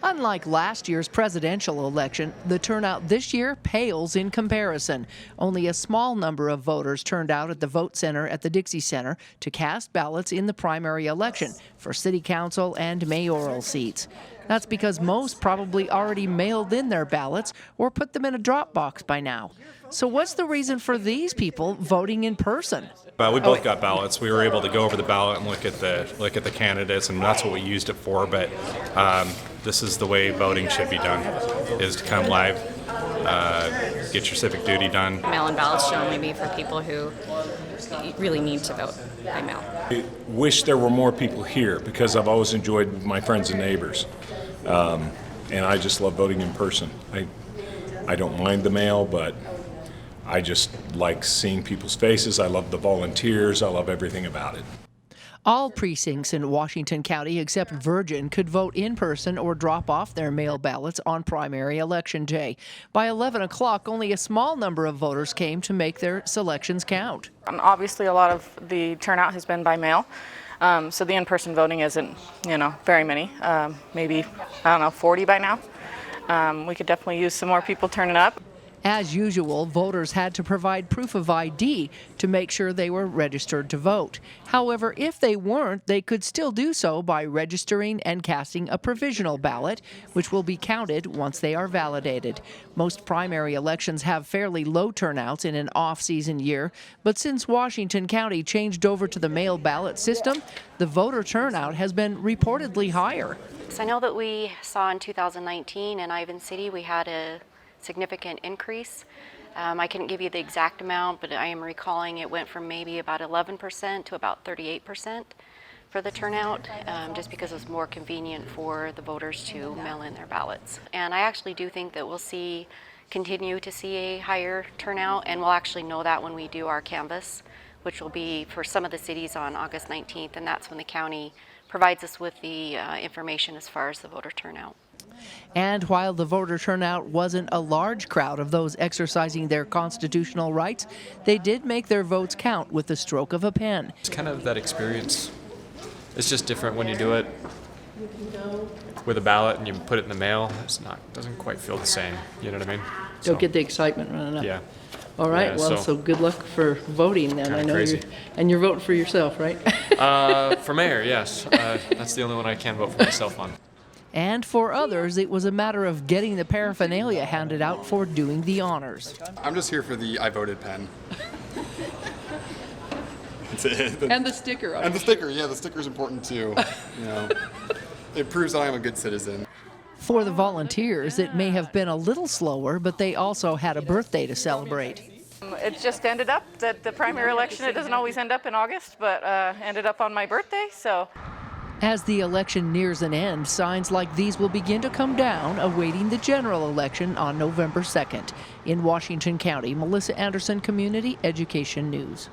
Unlike last year's presidential election, the turnout this year pales in comparison. Only a small number of voters turned out at the vote center at the Dixie Center to cast ballots in the primary election for city council and mayoral seats. That's because most probably already mailed in their ballots or put them in a drop box by now. So what's the reason for these people voting in person? We both got ballots. We were able to go over the ballot and look at the candidates, and that's what we used it for. But this is the way voting should be done: is to come live, get your civic duty done. Mail-in ballots should only be for people who really need to vote by mail. I wish there were more people here because I've always enjoyed my friends and neighbors, and I just love voting in person. I don't mind the mail, but I just like seeing people's faces. I love the volunteers. I love everything about it. All precincts in Washington County except Virgin could vote in person or drop off their mail ballots on primary election day. By 11 o'clock, only a small number of voters came to make their selections count. Obviously, a lot of the turnout has been by mail, so the in-person voting isn't, very many. Maybe, 40 by now. We could definitely use some more people turning up. As usual, voters had to provide proof of ID to make sure they were registered to vote. However, if they weren't, they could still do so by registering and casting a provisional ballot, which will be counted once they are validated. Most primary elections have fairly low turnouts in an off-season year, but since Washington County changed over to the mail ballot system, the voter turnout has been reportedly higher. So I know that we saw in 2019 in Ivan City we had a significant increase. I couldn't give you the exact amount, but I am recalling it went from maybe about 11% to about 38% for the turnout, just because it was more convenient for the voters to mail in their ballots. And I actually do think that we'll continue to see a higher turnout, and we'll actually know that when we do our canvass, which will be for some of the cities on August 19th, and that's when the county provides us with the information as far as the voter turnout. And while the voter turnout wasn't a large crowd of those exercising their constitutional rights, they did make their votes count with the stroke of a pen. It's kind of that experience. It's just different when you do it with a ballot and you put it in the mail. Doesn't quite feel the same. You know what I mean? Don't get the excitement running up. Yeah. All right. Yeah, well, so good luck for voting then. I know crazy. You're voting for yourself, right? For mayor, yes. That's the only one I can vote for myself on. And for others, it was a matter of getting the paraphernalia handed out for doing the honors. I'm just here for the I voted pen. That's it. And the sticker. And the sticker, yeah, the sticker's important too. It proves that I'm a good citizen. For the volunteers, it may have been a little slower, but they also had a birthday to celebrate. It just ended up that the primary election, it doesn't always end up in August, but ended up on my birthday, so. As the election nears an end, signs like these will begin to come down, awaiting the general election on November 2nd. In Washington County, Melissa Anderson, Community Education News.